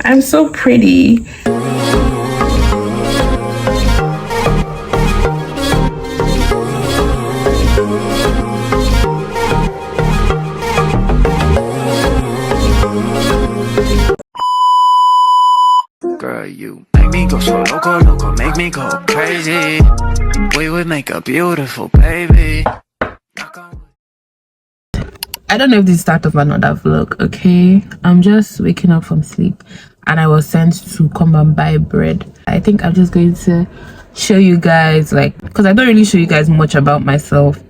I'm so pretty. Girl, you make me go so loco, loco, make me go crazy. We would make a beautiful baby. I don't know if this is start of another vlog, okay? I'm just waking up from sleep and I was sent to come and buy bread. I think I'm just going to show you guys, like, because I don't really show you guys much about myself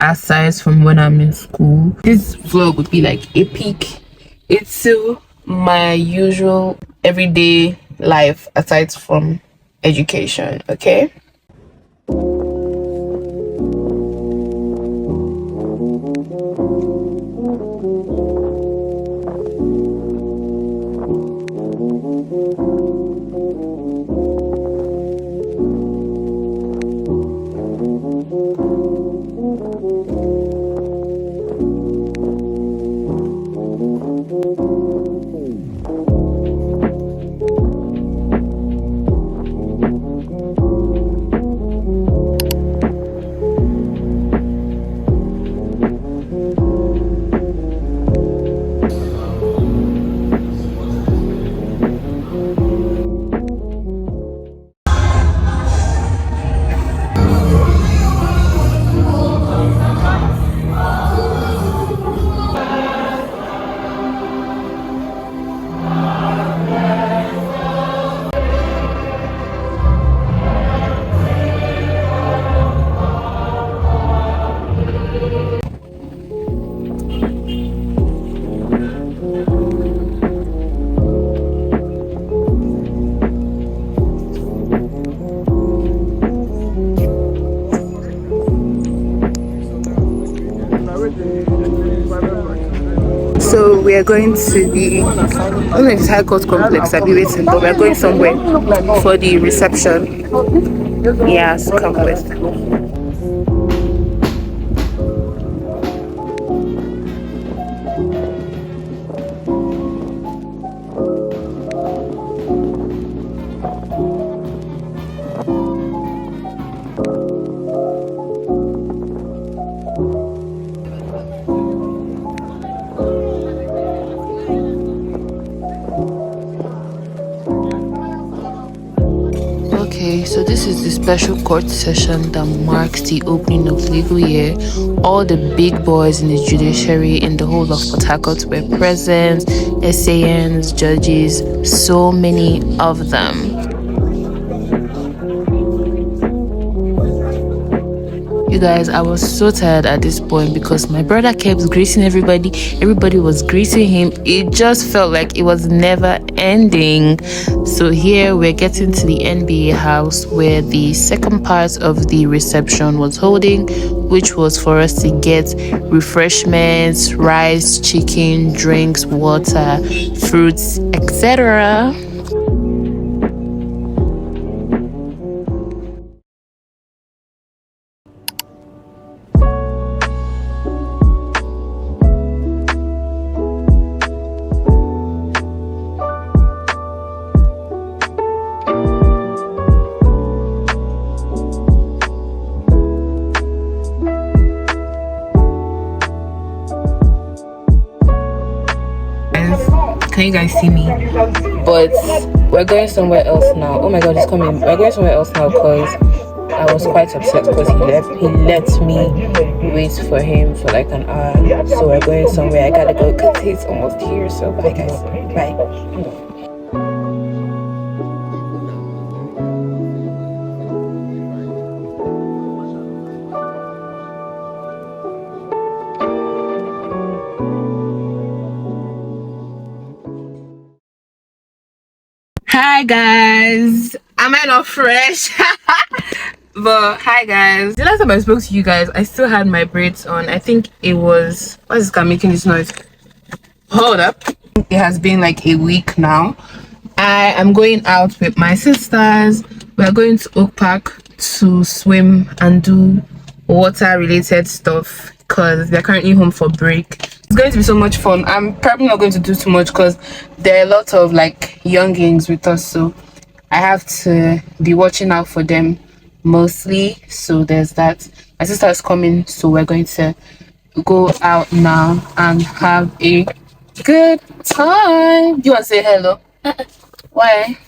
aside from when I'm in school. This vlog would be like a peek into my usual everyday life aside from education, okay? So we are going to the Harcourt complex. I'll be waiting, but we are going somewhere for the reception. Yes, come with. Okay, so this is the special court session that marks the opening of the legal year. All the big boys in the judiciary in the whole of Port Harcourt were present, SANs, judges, so many of them. You guys, I was so tired at this point because my brother kept greeting everybody. Everybody was greeting him. It just felt like it was never ending. So here we're getting to the NBA house where the second part of the reception was holding, which was for us to get refreshments, rice, chicken, drinks, water, fruits, etc. Can you guys see me? But we're going somewhere else now. Oh my god, he's coming. We're going somewhere else now because I was quite upset because he let me wait for him for like an hour. So we're going somewhere. I gotta go because he's almost here. So bye guys. Bye. Hi guys, am I not fresh? But hi guys, the last time I spoke to you guys I still had my braids on. I think it was, what is this guy making this noise? Hold up, it has been like a week now. I am going out with my sisters. We are going to Oak Park to swim and do water related stuff because they're currently home for break. It's going to be so much fun. I'm probably not going to do too much because there are a lot of like youngins with us, so I have to be watching out for them mostly. So there's that. My sister is coming, so we're going to go out now and have a good time. Do you want to say hello? Why?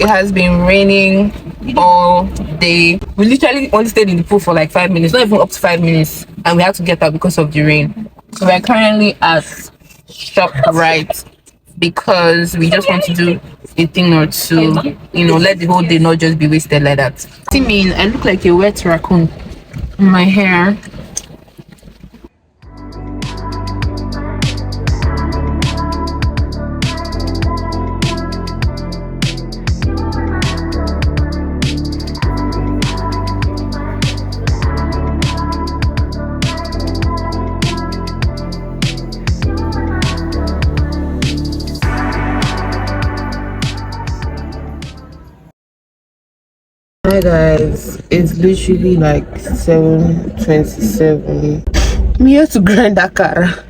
It has been raining all day. We literally only stayed in the pool for like 5 minutes, not even up to 5 minutes, and we had to get out because of the rain. So we're currently at ShopRite because we just want to do a thing or two, you know, let the whole day not just be wasted like that. I mean, I look like a wet raccoon. My hair. Hi guys, it's literally like 7:27. I'm here to grind akara.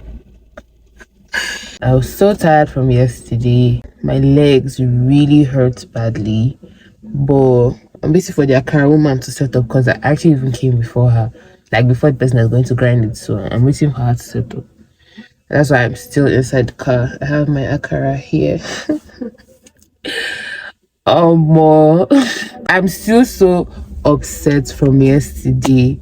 I was so tired from yesterday. My legs really hurt badly, but I'm waiting for the akara woman to set up because I actually even came before her, like before the person is going to grind it. So I'm waiting for her to set up. That's why I'm still inside the car. I have my akara here. More. I'm still so upset from yesterday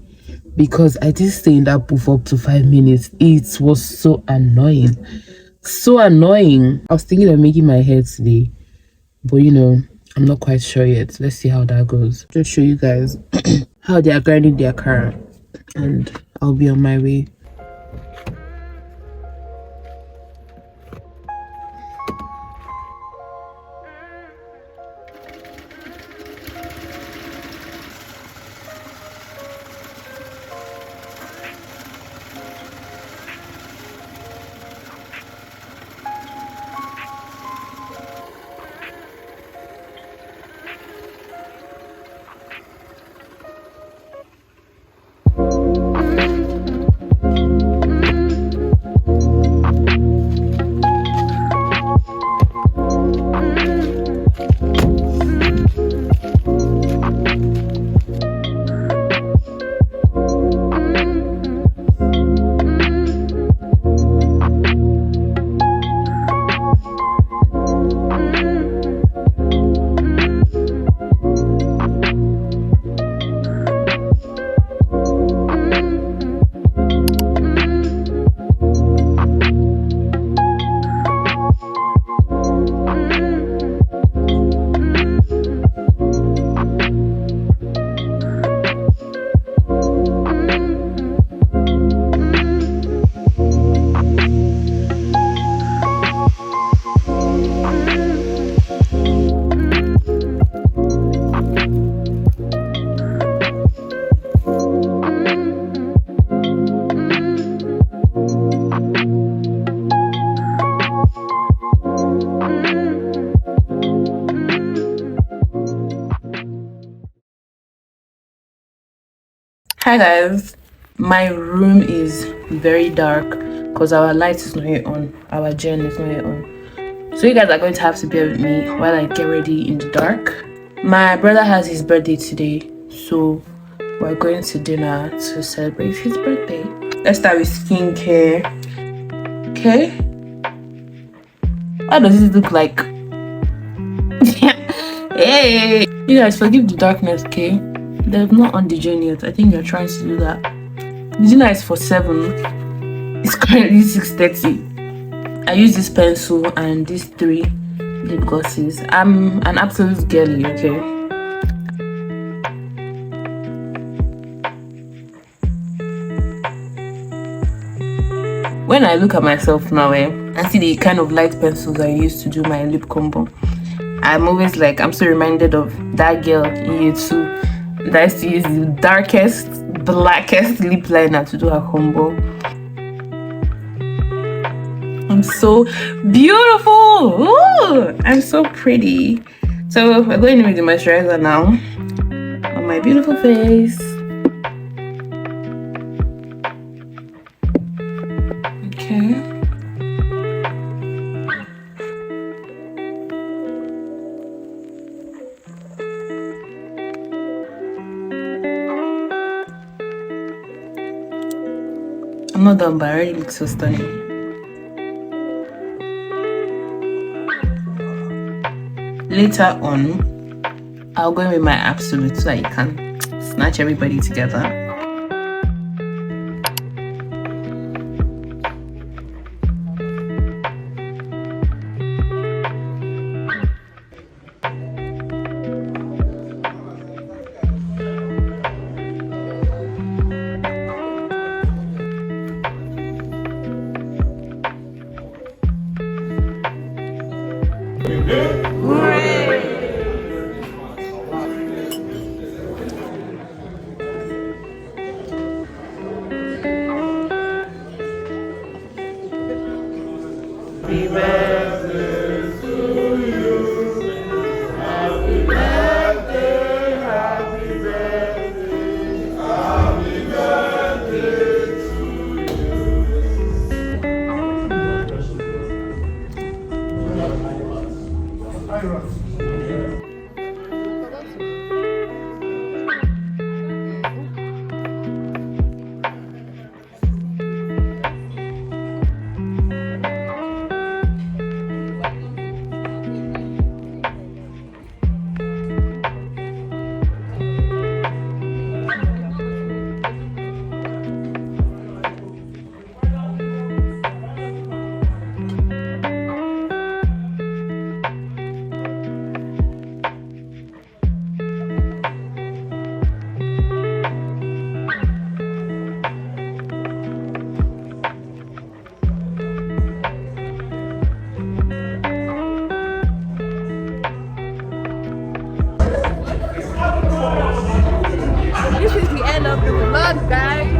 because I didn't stay in that booth up to 5 minutes. It was so annoying. So annoying. I was thinking of making my hair today, but you know, I'm not quite sure yet. Let's see how that goes. Just show you guys how they are grinding their car, and I'll be on my way. Hi guys, my room is very dark because our light is not yet on, our gen is not yet on, so you guys are going to have to bear with me while I get ready in the dark. My brother has his birthday today, so we're going to dinner to celebrate his birthday. Let's start with skincare. Okay, why does it look like hey, you guys forgive the darkness, okay? They're not on the journey yet. I think they're trying to do that. The dinner is for 7. It's currently 6:30. I use this pencil and these 3 lip glosses. I'm an absolute girly, okay? When I look at myself now and see the kind of light pencils I used to do my lip combo, I'm always like, I'm so reminded of that girl in year 2 that used to use the darkest, blackest lip liner to do her combo. I'm so beautiful. Ooh, I'm so pretty. So we're going in with the moisturizer now on my beautiful face. Okay. I'm not done, but I already look so stunning. Later on, I'll go in with my absolute so I can snatch everybody together. This is the end of the vlog, guys.